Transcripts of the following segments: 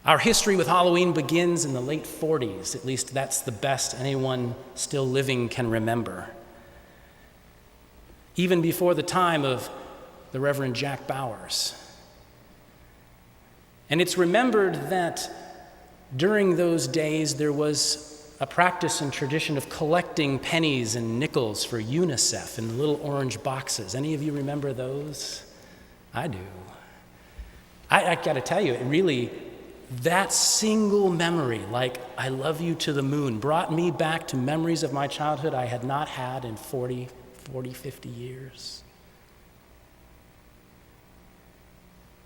Our history with Halloween begins in the late 40s. At least that's the best anyone still living can remember. Even before the time of the Reverend Jack Bowers. And it's remembered that during those days there was a practice and tradition of collecting pennies and nickels for UNICEF in the little orange boxes. Any of you remember those? I do. I got to tell you, it really, that single memory, like I love you to the moon, brought me back to memories of my childhood I had not had in 40, 50 years.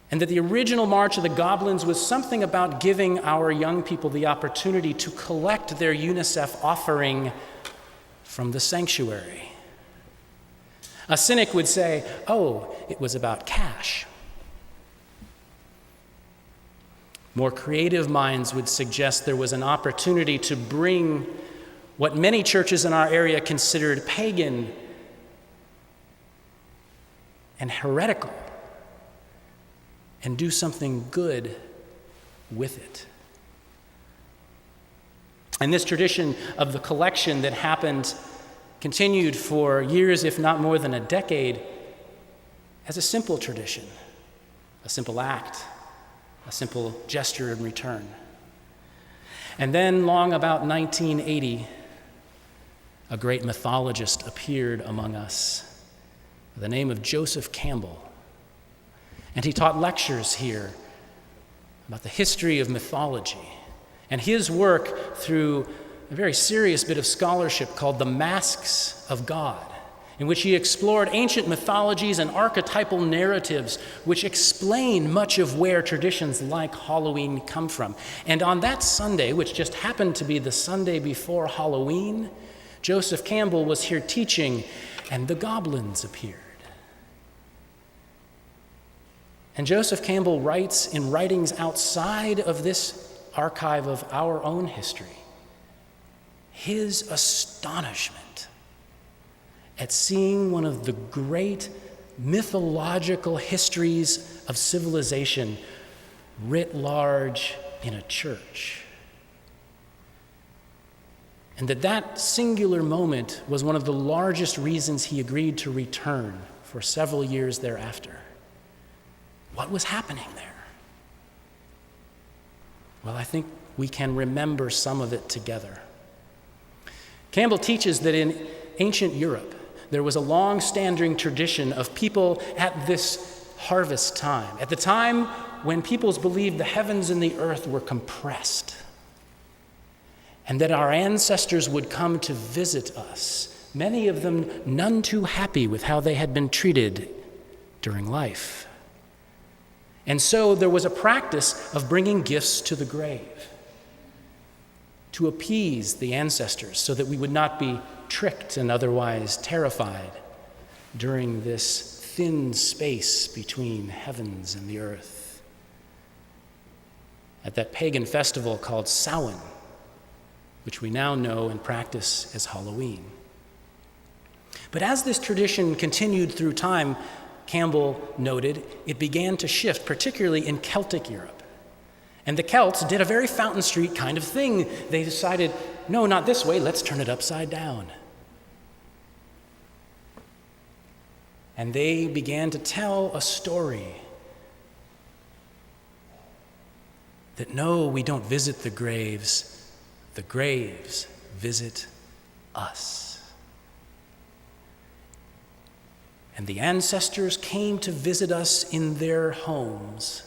And that the original March of the Goblins was something about giving our young people the opportunity to collect their UNICEF offering from the sanctuary. A cynic would say, oh, it was about cash. More creative minds would suggest there was an opportunity to bring what many churches in our area considered pagan and heretical and do something good with it. And this tradition of the collection that happened, continued for years, if not more than a decade, as a simple tradition, a simple act, a simple gesture in return. And then, long about 1980, a great mythologist appeared among us, by the name of Joseph Campbell. And he taught lectures here about the history of mythology. And his work, through a very serious bit of scholarship called The Masks of God, in which he explored ancient mythologies and archetypal narratives which explain much of where traditions like Halloween come from. And on that Sunday, which just happened to be the Sunday before Halloween, Joseph Campbell was here teaching, and the goblins appeared. And Joseph Campbell writes in writings outside of this archive of our own history, his astonishment at seeing one of the great mythological histories of civilization writ large in a church. And that singular moment was one of the largest reasons he agreed to return for several years thereafter. What was happening there? Well, I think we can remember some of it together. Campbell teaches that in ancient Europe, there was a long-standing tradition of people at this harvest time, at the time when peoples believed the heavens and the earth were compressed, and that our ancestors would come to visit us, many of them none too happy with how they had been treated during life. And so there was a practice of bringing gifts to the grave to appease the ancestors so that we would not be tricked and otherwise terrified during this thin space between heavens and the earth. At that pagan festival called Samhain, which we now know and practice as Halloween. But as this tradition continued through time, Campbell noted, it began to shift, particularly in Celtic Europe. And the Celts did a very Fountain Street kind of thing. They decided, no, not this way, let's turn it upside down. And they began to tell a story that no, we don't visit the graves visit us. And the ancestors came to visit us in their homes,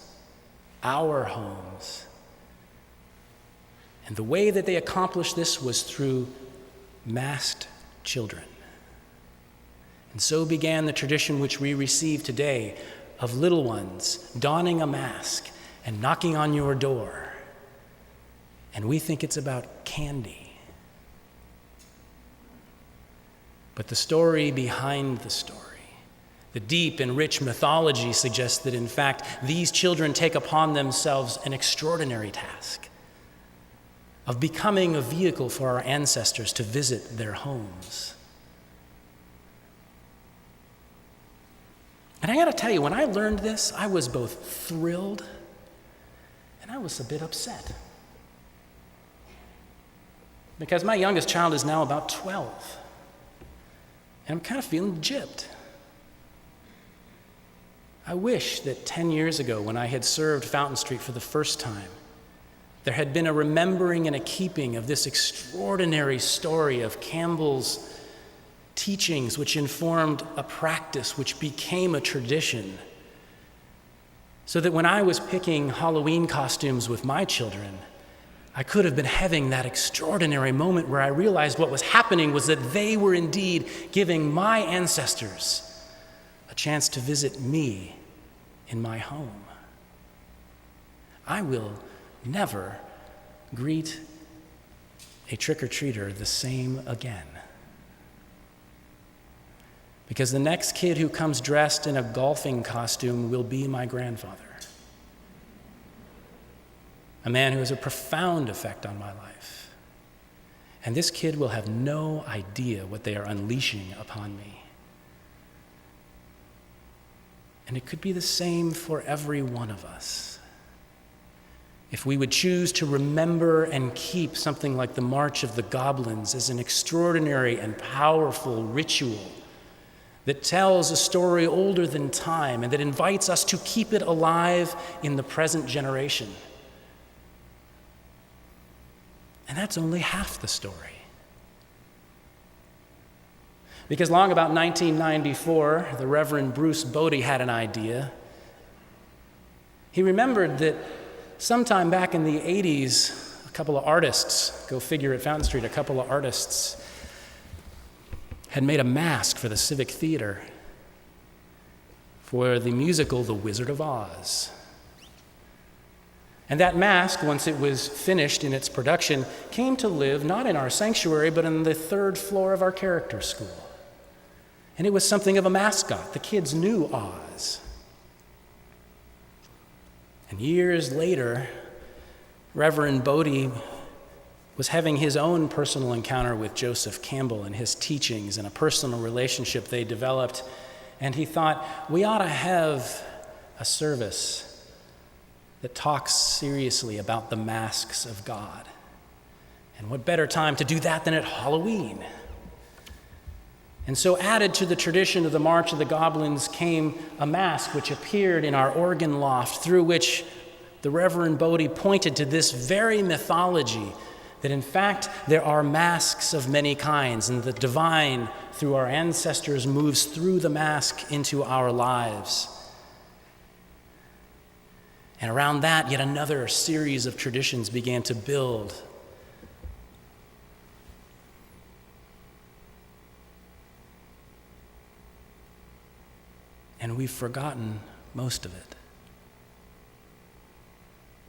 our homes. And the way that they accomplished this was through masked children. And so began the tradition which we receive today of little ones donning a mask and knocking on your door. And we think it's about candy. But the story behind the story, the deep and rich mythology, suggests that, in fact, these children take upon themselves an extraordinary task of becoming a vehicle for our ancestors to visit their homes. And I got to tell you, when I learned this, I was both thrilled and And I was a bit upset. Because my youngest child is now about 12. And I'm kind of feeling gypped. I wish that 10 years ago, when I had served Fountain Street for the first time, there had been a remembering and a keeping of this extraordinary story of Campbell's teachings, which informed a practice which became a tradition. So that when I was picking Halloween costumes with my children, I could have been having that extraordinary moment where I realized what was happening was that they were indeed giving my ancestors a chance to visit me in my home. I will never greet a trick-or-treater the same again. Because the next kid who comes dressed in a golfing costume will be my grandfather. A man who has a profound effect on my life. And this kid will have no idea what they are unleashing upon me. And it could be the same for every one of us. If we would choose to remember and keep something like the March of the Goblins as an extraordinary and powerful ritual that tells a story older than time and that invites us to keep it alive in the present generation. And that's only half the story. Because long about 1994, the Reverend Bruce Bodie had an idea. He remembered that sometime back in the 80s, a couple of artists, go figure at Fountain Street, a couple of artists had made a mask for the Civic Theater for the musical The Wizard of Oz. And that mask, once it was finished in its production, came to live not in our sanctuary, but on the third floor of our character school. And it was something of a mascot. The kids knew Oz. And years later, Reverend Bodie was having his own personal encounter with Joseph Campbell and his teachings and a personal relationship they developed. And he thought, we ought to have a service that talks seriously about the masks of God. And what better time to do that than at Halloween? And so added to the tradition of the March of the Goblins came a mask which appeared in our organ loft, through which the Reverend Bodie pointed to this very mythology, that in fact there are masks of many kinds, and the divine, through our ancestors, moves through the mask into our lives. And around that, yet another series of traditions began to build. And we've forgotten most of it.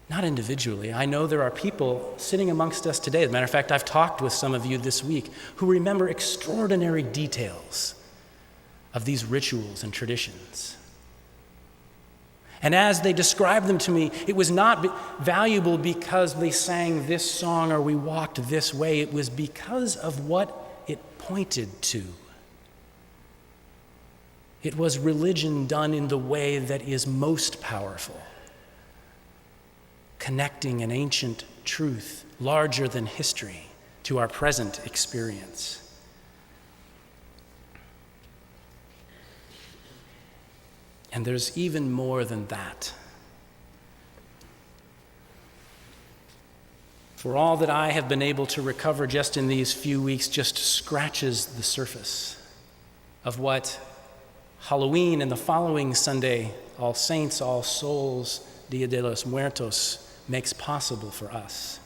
Not individually. I know there are people sitting amongst us today. As a matter of fact, I've talked with some of you this week who remember extraordinary details of these rituals and traditions. And as they described them to me, it was not valuable because they sang this song or we walked this way. It was because of what it pointed to. It was religion done in the way that is most powerful, connecting an ancient truth larger than history to our present experience. And there's even more than that. For all that I have been able to recover just in these few weeks just scratches the surface of what Halloween and the following Sunday, All Saints, All Souls, Dia de los Muertos, makes possible for us.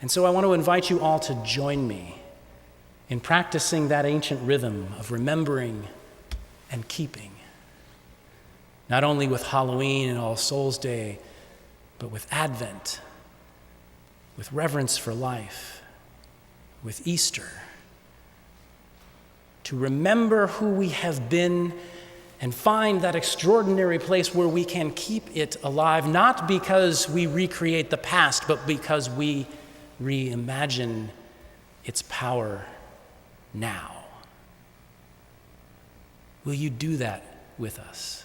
And so I want to invite you all to join me in practicing that ancient rhythm of remembering and keeping, not only with Halloween and All Souls Day, but with Advent, with reverence for life, with Easter, to remember who we have been and find that extraordinary place where we can keep it alive, not because we recreate the past, but because we reimagine its power now. Will you do that with us?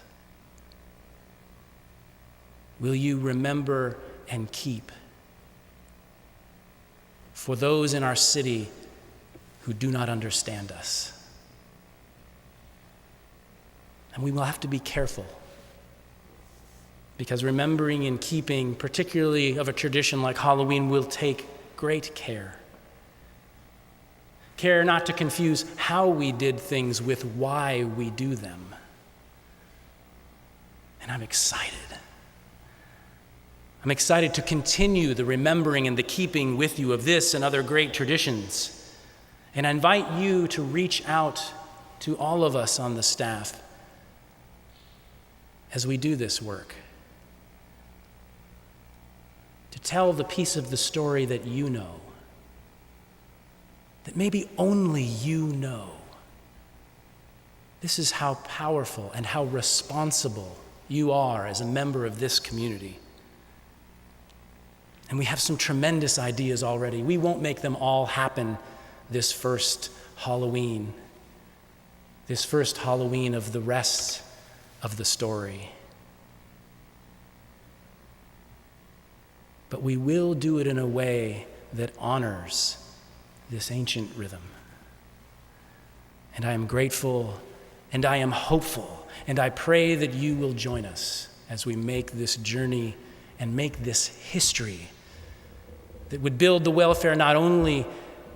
will you remember and keep for those in our city who do not understand us? And we will have to be careful, because remembering and keeping, particularly of a tradition like Halloween, will take great care. Care not to confuse how we did things with why we do them. And I'm excited. I'm excited to continue the remembering and the keeping with you of this and other great traditions. And I invite you to reach out to all of us on the staff as we do this work, to tell the piece of the story that you know, that maybe only you know. This is how powerful and how responsible you are as a member of this community. And we have some tremendous ideas already. We won't make them all happen this first Halloween of the rest of the story. But we will do it in a way that honors this ancient rhythm. And I am grateful, and I am hopeful, and I pray that you will join us as we make this journey and make this history that would build the welfare not only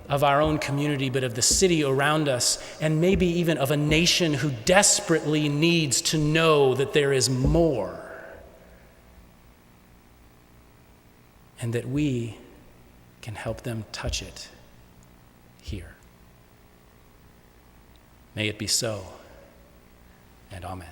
of our own community, but of the city around us, and maybe even of a nation who desperately needs to know that there is more, and that we can help them touch it here. May it be so, and amen.